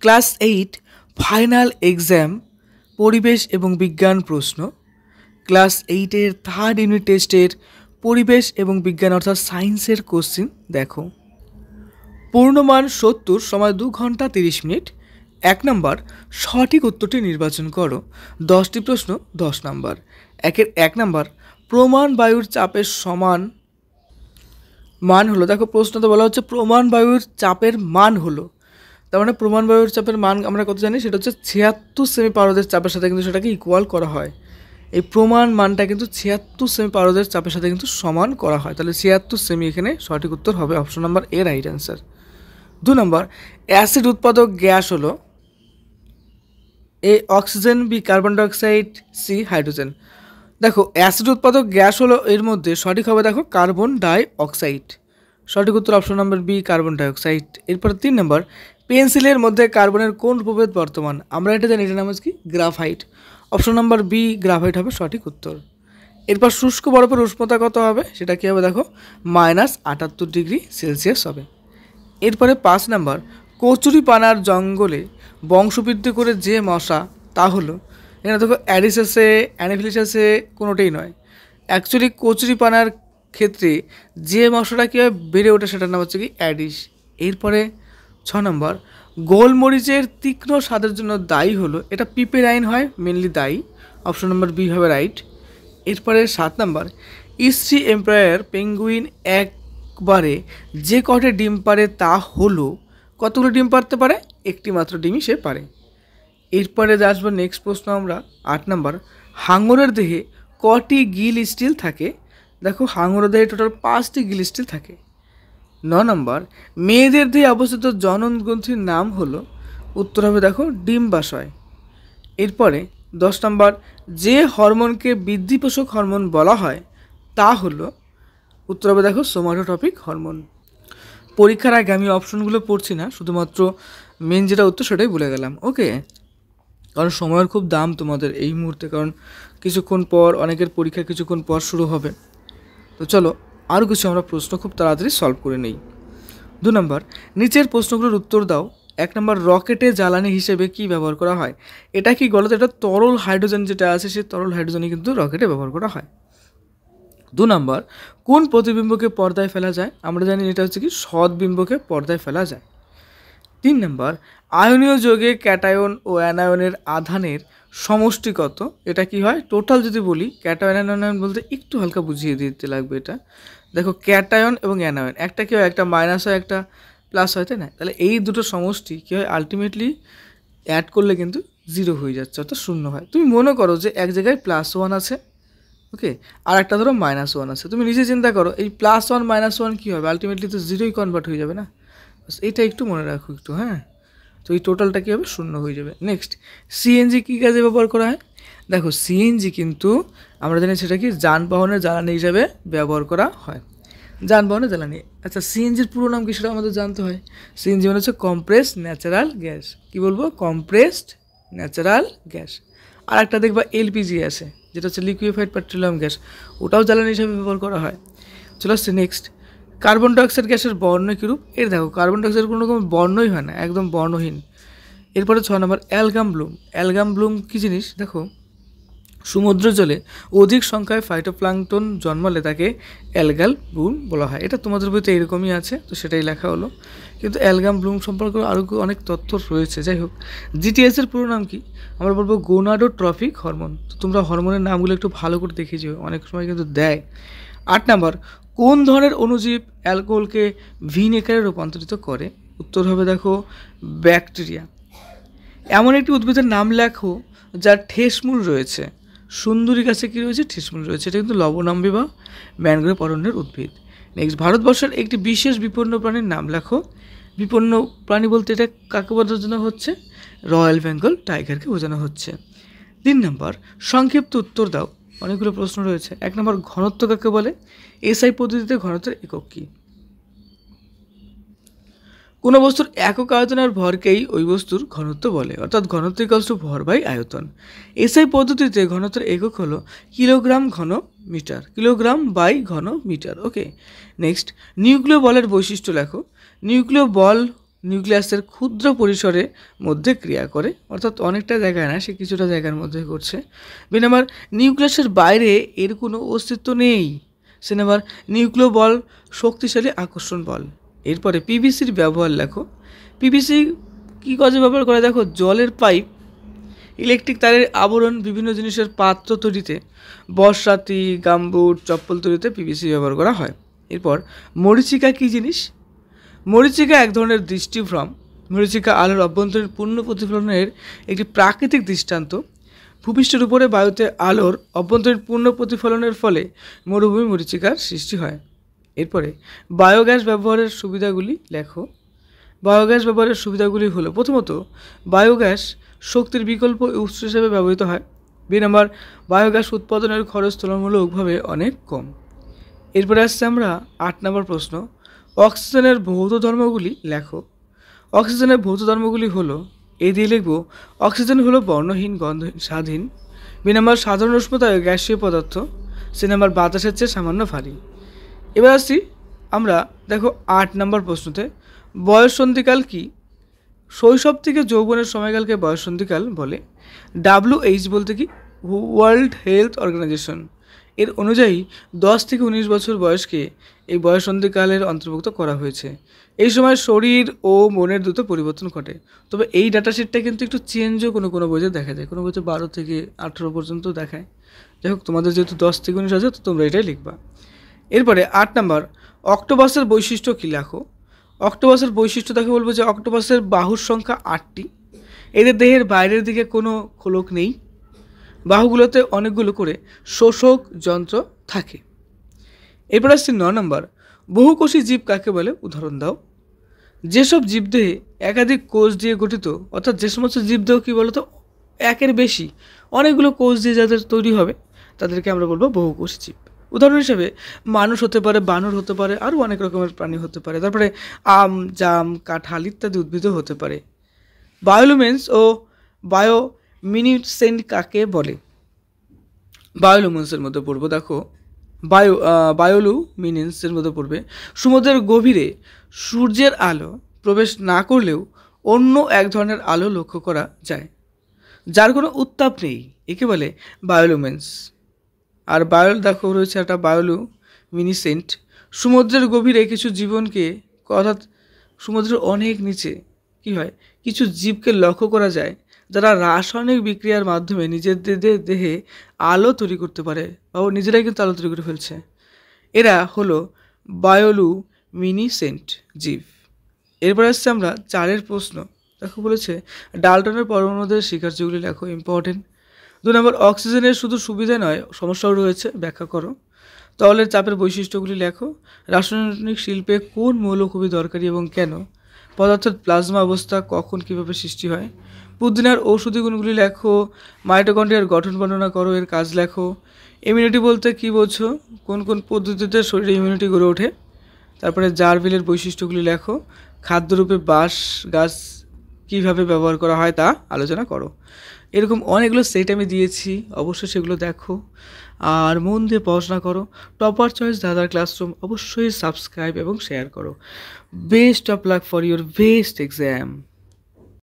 Class 8 final exam পরিবেশ এবং বিজ্ঞান প্রশ্ন। ক্লাস 8-এর থার্ড ইউনিট টেস্টের পরিবেশ এবং বিজ্ঞান অর্থাৎ সায়েন্সের কোশ্চিন দেখো। পূর্ণমান 70 সময় 2 ঘন্টা 30 মিনিট। 1 নম্বর, সঠিক উত্তরটি নির্বাচন করো। 10টি প্রশ্ন, 10 নম্বর। 1 নম্বর, প্রমাণ বায়ুর চাপের সমান মান হলো, দেখো প্রশ্নতে বলা হচ্ছে প্রমাণ বায়ুর চাপের মান হলো, তার মানে প্রমাণ বায়ুর চাপের মান আমরা কত জানি, সেটা হচ্ছে 76 সেমি পারদের চাপের সাথে কিন্তু সেটাকে ইকুয়াল করা হয়। এই প্রমাণ মানটা কিন্তু 76 সেমি পারদের চাপের সাথে কিন্তু সমান করা হয়, তাহলে 76 সেমি এখানে সঠিক উত্তর হবে, option number A right answer. 2 নম্বর, অ্যাসিড উৎপাদক গ্যাস হলো A oxygen, B carbon dioxide, C hydrogen. দেখো অ্যাসিড উৎপাদক গ্যাস হলো এর মধ্যে সঠিক হবে দেখো কার্বন ডাই অক্সাইড, সঠিক উত্তর option number B carbon die oxide. এরপর 3 নম্বর, পেন্সিলের মধ্যে কার্বনের কোন প্রভেদ বর্তমান, আমরা এটা জানি, এটার নাম হচ্ছে কি graphite, option number B graphite হবে সঠিক উত্তর। এরপর শুষ্ক বরফের উষ্ণতা কত হবে, সেটা কী হবে দেখো -78 ডিগ্রি সেলসিয়াস হবে। এরপরে 5 নম্বর, কচুরিপানার জঙ্গলে বংশবৃদ্ধি করে যে মশা তা হলো, এখানে দেখো অ্যাডিস আছে, অ্যানোফিলিস আছে, কোনোটাই নয়। অ্যাকচুয়ালি কচুরিপানার ক্ষেত্রে যে মশাটা কীভাবে বেড়ে ওঠে সেটার নাম হচ্ছে কি অ্যাডিস। এরপরে 6 নম্বর, গোলমরিচের তীক্ষ্ণ স্বাদের জন্য দায়ী হলো, এটা পিপেরাইন হয় মেনলি দায়ী, অপশন নম্বর বি হবে রাইট। এরপরে 7 নম্বর, ইস্ট্রি এম্পায়ার পেঙ্গুইন একবারে যে কটে ডিম পারে তা হলো, কতগুলো ডিম পারতে পারে, একটি মাত্র ডিমই সে পারে। এরপরে আসবো নেক্সট প্রশ্ন আমরা 8 নম্বর, হাঙরের দেহে কটি গিল স্টিল থাকে, দেখো হাঙরের দেহে টোটাল 5টি গিল স্টিল থাকে। 9 নম্বর, মেয়েদের দেহে অবস্থিত জনন গ্রন্থির নাম হলো, উত্তর হবে দেখো ডিম্বাশয়। এরপরে 10 নম্বর, যে হরমোনকে বৃদ্ধিপোষক হরমোন বলা হয় তা হলো, উত্তর হবে দেখো সোমাটোট্রপিক হরমোন। পরীক্ষার আগে আমি অপশনগুলো পড়ছি না, শুধুমাত্র মেন যেটা উত্তর সেটাই বলে গেলাম, ওকে। কারণ সময়ের খুব দাম তোমাদের এই মুহূর্তে, কারণ কিছুক্ষণ পর অনেকের পরীক্ষা কিছুক্ষণ পর শুরু হবে। তো চলো আরও কিছু আমরা প্রশ্ন খুব তাড়াতাড়ি সলভ করে নেই। 2 নম্বর, নিচের প্রশ্নগুলোর উত্তর দাও। 1 নম্বর, রকেটে জ্বালানি হিসেবে কি ব্যবহার করা হয়, এটা কি বলতো, এটা তরল হাইড্রোজেন যেটা আছে সেই তরল হাইড্রোজেনই কিন্তু রকেটে ব্যবহার করা হয়। 2 নম্বর, কোন প্রতিবিম্বকে পর্দায় ফেলা যায়, আমরা জানি এটা হচ্ছে কি সদ্বিম্বকে পর্দায় ফেলা যায়। 3 নম্বর, আয়নীয় যৌগে ক্যাটায়ন ও অ্যানায়নের আধানের সমষ্টি কত, এটা কি হয়, টোটাল যদি বলি ক্যাটায়ন অ্যানায়ন বলতে একটু হালকা বুঝিয়ে দিতে লাগবে। এটা দেখো ক্যাটায়ন এবং অ্যানায়ন একটা কী হয়, একটা মাইনাস হয় একটা প্লাস হয়, তাই না, তাহলে এই দুটো সমষ্টি কী হয় আলটিমেটলি অ্যাড করলে কিন্তু 0 হয়ে যাচ্ছে, অর্থাৎ 0 হয়। তুমি মনে করো যে এক জায়গায় +1 আছে, ওকে, আর একটা ধরো -1 আছে, তুমি নিজে চিন্তা করো এই +1 -1 কী হবে, আলটিমেটলি তো 0ই কনভার্ট হয়ে যাবে না, এইটা একটু মনে রাখো একটু, হ্যাঁ। তো এই টোটালটা কী হবে 0 হয়ে যাবে। নেক্সট, সিএনজি কী কাজে ব্যবহার করা হয়, দেখো সিএনজি কিন্তু আমরা জানি সেটা কি যানবাহনের জ্বালানি হিসাবে ব্যবহার করা হয়, যানবাহনের জ্বালানি। আচ্ছা সিএনজির পুরো নাম কি সেটা আমাদের জানতে হয়, সিএনজি মানে হচ্ছে কম্প্রেসড ন্যাচারাল গ্যাস, কী বলবো কম্প্রেসড ন্যাচারাল গ্যাস। আর একটা দেখবা এলপিজি আছে যেটা হচ্ছে লিকুইফাইড পেট্রোলিয়াম গ্যাস, ওটাও জ্বালানি হিসাবে ব্যবহার করা হয়। চলে আসছে নেক্সট, কার্বন ডাইঅক্সাইড গ্যাসের বর্ণ কীরূপ, এর দেখো কার্বন ডাইঅক্সাইড কোনো রকম বর্ণই হয় না, একদম বর্ণহীন। এরপরে 6 নম্বর, অ্যালগাম ব্লুম। অ্যালগাম ব্লুম কী জিনিস, দেখো সমুদ্র জলে অধিক সংখ্যায় ফাইটোপ্লাঙ্কটন জন্মালে তাকে অ্যালগাল ব্লুম বলা হয়, এটা তোমাদের বইতে এরকমই আছে, তো সেটাই লেখা হলো, কিন্তু অ্যালগাম ব্লুম সম্পর্কে আরও অনেক তথ্য রয়েছে। যাই হোক, জিটিএসের পুরো নাম কি, আমরা বলবো গোনাডোট্রফিক হরমোন। তো তোমরা হরমোনের নামগুলো একটু ভালো করে দেখে যেও, অনেক সময় কিন্তু দেয়। 8 নম্বর, কোন ধরনের অণুজীব অ্যালকোহলকে ভিনেগারে রূপান্তরিত করে, উত্তর হবে দেখো ব্যাকটেরিয়া। এমন একটি উদ্ভিদের নাম লেখো যার ঠেসমূল রয়েছে, সুন্দরী গাছে কী রয়েছে, ঠেসমূল রয়েছে, এটা কিন্তু লবণাম্বী বা ম্যানগ্রোভ অরণ্যের উদ্ভিদ। নেক্সট, ভারতবর্ষের একটি বিশেষ বিপন্ন প্রাণীর নাম লেখো, বিপন্ন প্রাণী বলতে এটা কাকে বোঝানো হচ্ছে, রয়্যাল বেঙ্গল টাইগারকে বোঝানো হচ্ছে। 3 নম্বর, সংক্ষিপ্ত উত্তর দাও, অনেকগুলো প্রশ্ন রয়েছে। 1 নম্বর, ঘনত্ব কাকে বলে, এসআই পদ্ধতিতে ঘনত্বের একক কী, কোনো বস্তুর একক আয়তনের ভরকেই ওই বস্তুর ঘনত্ব বলে, অর্থাৎ ঘনত্ব ইকুয়ালস টু ভর বাই আয়তন। এসআই পদ্ধতিতে ঘনত্বের একক হলো কিলোগ্রাম ঘন মিটার, কিলোগ্রাম বাই ঘন মিটার, ওকে। নেক্সট, নিউক্লিয় বলের বৈশিষ্ট্য লেখো, নিউক্লিয় বল নিউক্লিয়াসের ক্ষুদ্র পরিসরের মধ্যে ক্রিয়া করে, অর্থাৎ অনেকটা জায়গায় না, সে কিছুটা জায়গার মধ্যে করছে। বি নাম্বার, নিউক্লিয়াসের বাইরে এর কোনো অস্তিত্ব নেই। সে নাম্বার, নিউক্লিয় বল শক্তিশালী আকর্ষণ বল। এরপরে পিভিসির ব্যবহার লেখো। পিভিসি কী কাজে ব্যবহার করে দেখো, জলের পাইপ, ইলেকট্রিক তারের আবরণ, বিভিন্ন জিনিসের পাত্র তৈরিতে, বর্ষাতি, গামবুট, চপ্পল তৈরিতে পিভিসি ব্যবহার করা হয়। এরপর মরীচিকা কী জিনিস? মরীচিকা এক ধরনের দৃষ্টিভ্রম। মরীচিকা আলোর অভ্যন্তরীণ পূর্ণ প্রতিফলনের একটি প্রাকৃতিক দৃষ্টান্ত। ভূপৃষ্ঠের উপরে বায়ুতে আলোর অভ্যন্তরীণ পূর্ণ প্রতিফলনের ফলে মরুভূমি মরীচিকার সৃষ্টি হয়। এরপরে বায়োগ্যাস ব্যবহারের সুবিধাগুলি লেখো। বায়োগ্যাস ব্যবহারের সুবিধাগুলি হলো, প্রথমত বায়োগ্যাস শক্তির বিকল্প উৎস হিসেবে ব্যবহৃত হয়। বি নাম্বার, বায়োগ্যাস উৎপাদনের খরচ তুলনামূলকভাবে অনেক কম। এরপরে আসছে আমরা 8 নম্বর প্রশ্ন, অক্সিজেনের ভৌত ধর্মগুলি লেখো। অক্সিজেনের ভৌত ধর্মগুলি হলো, এই দিয়ে লিখব, অক্সিজেন হলো বর্ণহীন, গন্ধহীন, স্বাদহীন। বি নাম্বার, সাধারণ উষ্ণতায় গ্যাসীয় পদার্থ। সি নাম্বার, বাতাসের চেয়ে সামান্য ভারী। এবার আসছি আমরা দেখো 8 নম্বর প্রশ্নতে, বয়ঃসন্ধিকাল কি? শৈশব থেকে যৌবনের সময়কালকে বয়ঃসন্ধিকাল বলে। WHO বলতে কি? ওয়ার্ল্ড হেলথ অর্গানাইজেশন এর অনুযায়ী 10 থেকে 19 বছর বয়সকে এই বয়ঃসন্ধিকালের অন্তর্ভুক্ত করা হয়েছে। এই সময় শরীর ও মনের দ্রুত পরিবর্তন ঘটে। তবে এই ডাটাশিটটা কিন্তু একটু চেঞ্জও কোনো কোনো বইতে দেখা যায়, কোনো বইতে 12 থেকে 18 পর্যন্ত দেখায়। যাই হোক, তোমাদের যেহেতু 10 থেকে 19 আছে, তো তোমরা এটাই লিখবা। এরপরে 8 নম্বর, অক্টোপাসের বৈশিষ্ট্য কী লেখো। অক্টোপাসের বৈশিষ্ট্য দেখে বলবো যে অক্টোপাসের বাহুর সংখ্যা 8টি। এদের দেহের বাইরের দিকে কোনো খোলক নেই। বাহুগুলোতে অনেকগুলো করে শোষক যন্ত্র থাকে। এরপর আসছে 9 নম্বর, বহুকোষী জীব কাকে বলে, উদাহরণ দাও। যেসব জীবদেহে একাধিক কোষ দিয়ে গঠিত, অর্থাৎ যে সমস্ত জীবদেহ কী বলতো, একের বেশি অনেকগুলো কোষ দিয়ে যাদের তৈরি হবে, তাদেরকে আমরা বলবো বহুকোষী জীব। উদাহরণ হিসেবে মানুষ হতে পারে, বানর হতে পারে, আরও অনেক রকমের প্রাণী হতে পারে। তারপরে আম, জাম, কাঁঠাল ইত্যাদি উদ্ভিদও হতে পারে। বায়োলুমেন্স ও বায়োমিনিসেন্ট কাকে বলে? বায়োলুমেন্সের মধ্যে পড়বো, দেখো বায়োলুমিনেন্সের মধ্যে পড়বে, সমুদ্রের গভীরে সূর্যের আলো প্রবেশ না করলেও অন্য এক ধরনের আলো লক্ষ্য করা যায়, যার কোনো উত্তাপ নেই, একে বলে বায়োলুমেন্স। আর দেখো রয়েছে একটা বায়োলুমিনিসেন্ট। সমুদ্রের গভীরে কিছু জীবনকে, অর্থাৎ সমুদ্রের অনেক নিচে কী হয়, কিছু জীবকে লক্ষ্য করা যায় যারা রাসায়নিক বিক্রিয়ার মাধ্যমে নিজেদের দেহে আলো তৈরি করতে পারে, বা নিজেরাই কিন্তু আলো তৈরি করে ফেলছে। এরা হলো বায়োলুমিনিসেন্ট জীব। এরপর আসছে আমরা 4 প্রশ্ন। দেখো বলেছে, ডাল্টনের পরমাণুদের স্বীকার্যগুলি লেখো, ইম্পর্টেন্ট। 2 নম্বর, অক্সিজেনের শুধু সুবিধা নয় সমস্যাও রয়েছে, ব্যাখ্যা করো। তরলের চাপের বৈশিষ্ট্যগুলি লেখো। রাসায়নিক শিল্পে কোন মৌল খুবই দরকারি এবং কেন? পদার্থের প্লাজমা অবস্থা কখন কীভাবে সৃষ্টি হয়? পুদিনার ঔষধি গুণগুলি লেখো। মাইটোকন্ড্রিয়ার গঠন বর্ণনা করো, এর কাজ লেখো। ইমিউনিটি বলতে কী বোঝো? কোন কোন পদ্ধতিতে শরীরে ইমিউনিটি গড়ে ওঠে? তারপরে জারভিলের বৈশিষ্ট্যগুলি লেখো। খাদ্যরূপে বাঁশ গাছ কীভাবে ব্যবহার করা হয় তা আলোচনা করো। এরকম অনেকগুলো সেট আমি দিয়েছি, অবশ্যই সেগুলো দেখো আর মন দিয়ে পড়াশোনা করো। টপার চয়েস দাদার ক্লাসরুম অবশ্যই সাবস্ক্রাইব এবং শেয়ার করো। Best of luck for your best exam.